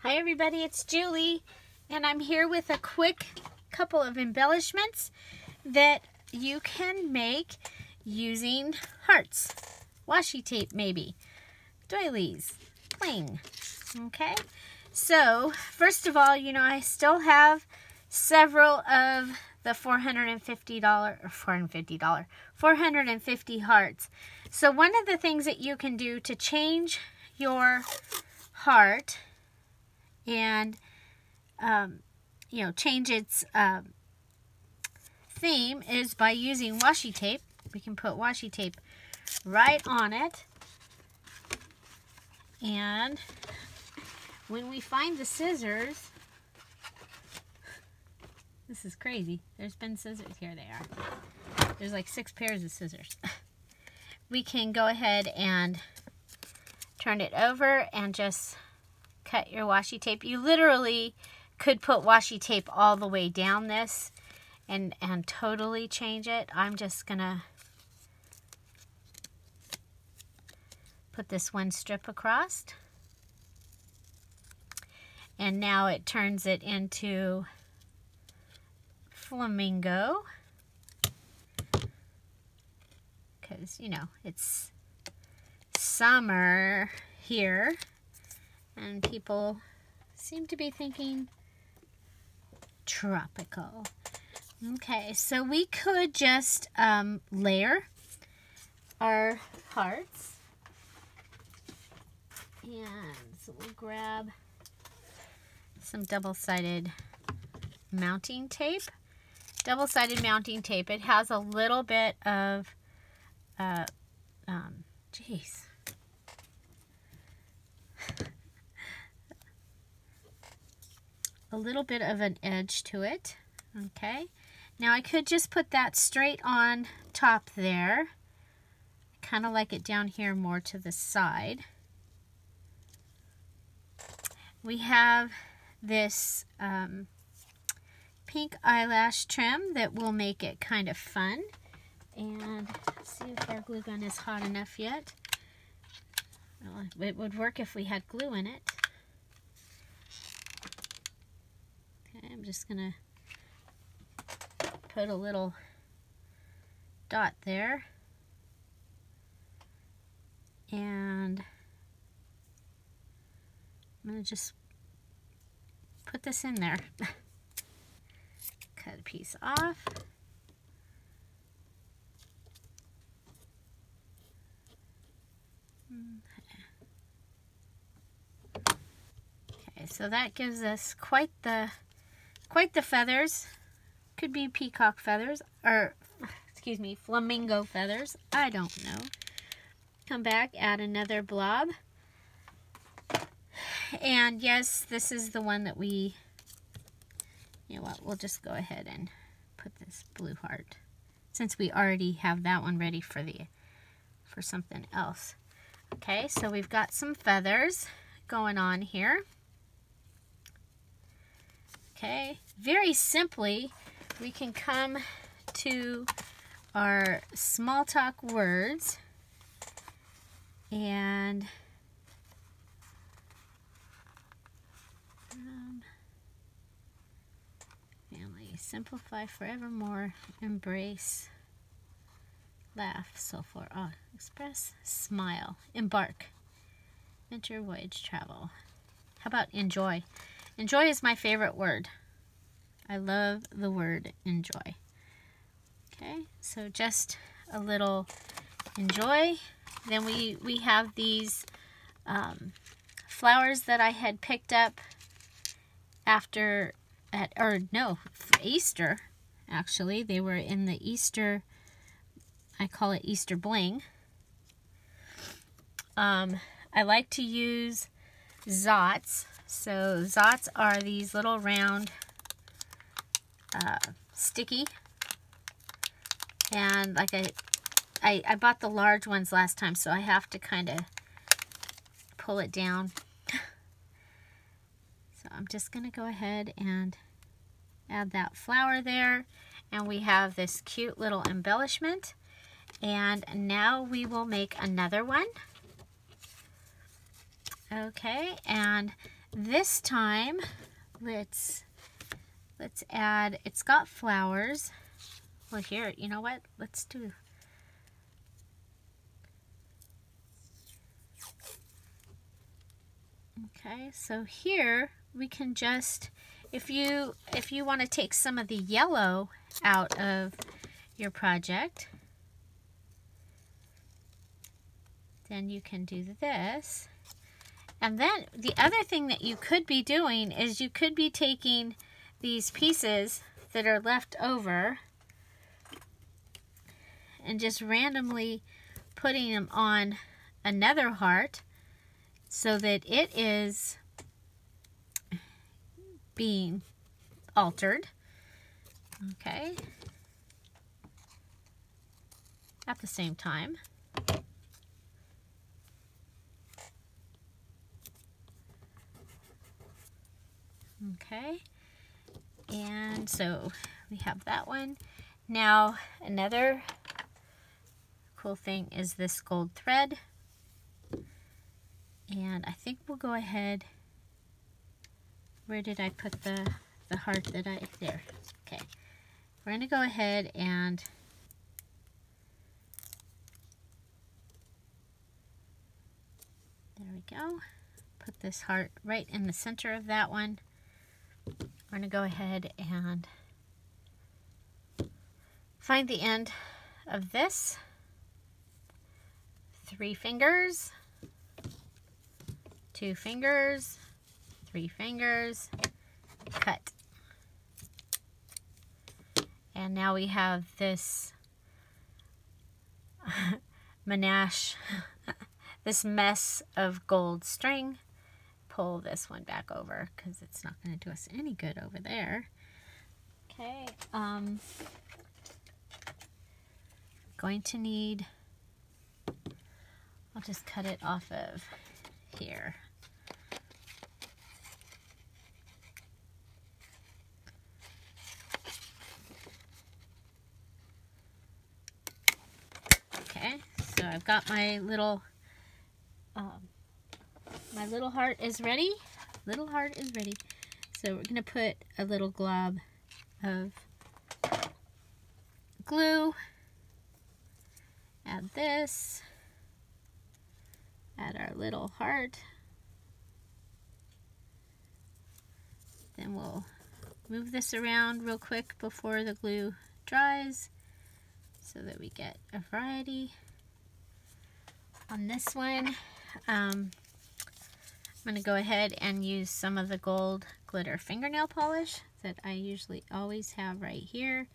Hi everybody, it's Julie, and I'm here with a quick couple of embellishments that you can make using hearts, washi tape maybe, doilies, bling. Okay, so first of all, I still have several of the $450 450 hearts. So one of the things that you can do to change your heart and change its theme is by using washi tape. We can put washi tape right on it, and when we find the scissors, this is crazy, there's been scissors, here they are, there's like 6 pairs of scissors. We can go ahead and turn it over and just cut your washi tape. You literally could put washi tape all the way down this and totally change it. I'm just gonna put this one strip across, and now it turns it into flamingo, because it's summer here and people seem to be thinking tropical. Okay, so we could just layer our hearts, and so we'll grab some double-sided mounting tape. Double-sided mounting tape, it has a little bit of a little bit of an edge to it. Okay, now I could just put that straight on top there. I kind of like it down here more to the side. We have this pink eyelash trim that will make it kind of fun. And let's see if our glue gun is hot enough yet. Well, it would work if we had glue in it. Okay, I'm just gonna put a little dot there, and I'm gonna just put this in there. Cut a piece off. Okay, so that gives us quite the feathers. Could be peacock feathers, or excuse me, flamingo feathers. I don't know. Come back, add another blob. And yes, this is the one that we, we'll just go ahead and put this blue heart, since we already have that one ready for something else. Okay, so we've got some feathers going on here. Okay, very simply, we can come to our small talk words, and family, simplify forevermore, embrace, laugh, so forth, express, smile, embark, venture, voyage, travel. How about enjoy? Enjoy is my favorite word. I love the word enjoy. Okay, so just a little enjoy. Then we have these flowers that I had picked up Easter, actually. They were in the Easter, I call it Easter bling. I like to use zots. So zots are these little round sticky, and like I bought the large ones last time, so I have to kind of pull it down. So I'm just going to go ahead and add that flower there, and we have this cute little embellishment. And now we will make another one. Okay, and This time, let's add, it's got flowers. Well, here, you know what? Let's do, okay, so here we can just, if you want to take some of the yellow out of your project, then you can do this. And then the other thing that you could be doing is you could be taking these pieces that are left over and just randomly putting them on another heart so that it is being altered. Okay. At the same time. Okay, and so we have that one. Now another cool thing is this gold thread, and I think we'll go ahead, where did I put the heart that there, okay, we're going to go ahead and there we go, put this heart right in the center of that one. We're going to go ahead and find the end of this. 3 fingers, 2 fingers, 3 fingers, cut. And now we have this this mess of gold string. Pull this one back over because it's not going to do us any good over there. Okay, going to need, I'll just cut it off of here. Okay, so I've got my little heart is ready. Little heart is ready. So we're going to put a little glob of glue. Add this. Add our little heart. Then we'll move this around real quick before the glue dries so that we get a variety. On this one, I'm going to go ahead and use some of the gold glitter fingernail polish that I usually always have right here,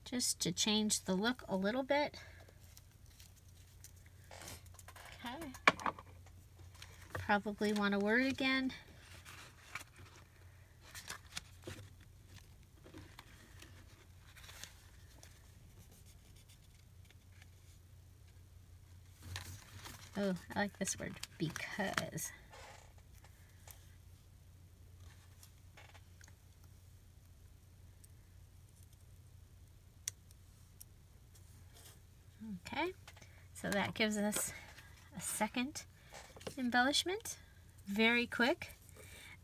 just to change the look a little bit. Okay. Probably want a word again. Oh, I like this word, because. Okay, so that gives us a second embellishment. Very quick.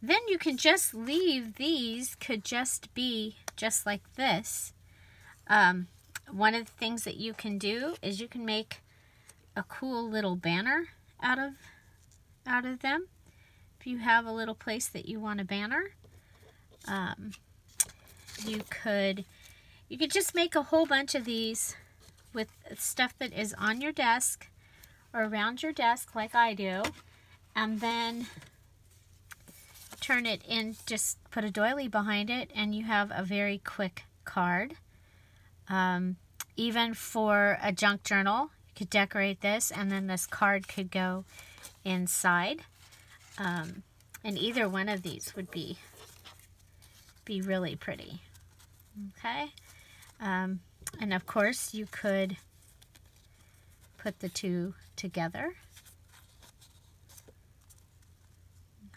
Then you can just leave these, could just be just like this. One of the things that you can do is you can make a cool little banner out of them. If you have a little place that you want a banner, you could just make a whole bunch of these with stuff that is on your desk or around your desk like I do, and then turn it in, just put a doily behind it, and you have a very quick card. Even for a junk journal, you could decorate this, and then this card could go inside. And either one of these would be really pretty. Okay. And of course, you could put the two together.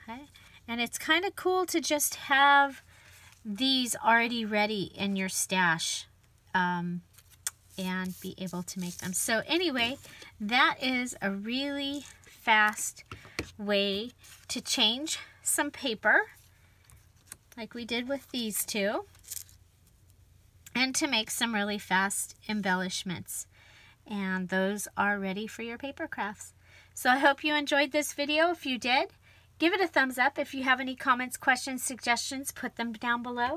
Okay. And it's kind of cool to just have these already ready in your stash and be able to make them. So anyway, that is a really fast way to change some paper, like we did with these two, and to make some really fast embellishments. And those are ready for your paper crafts. So I hope you enjoyed this video. If you did, give it a thumbs up. If you have any comments, questions, suggestions, put them down below.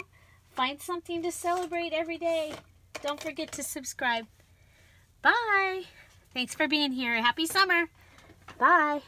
Find something to celebrate every day. Don't forget to subscribe. Bye. Thanks for being here. Happy summer. Bye.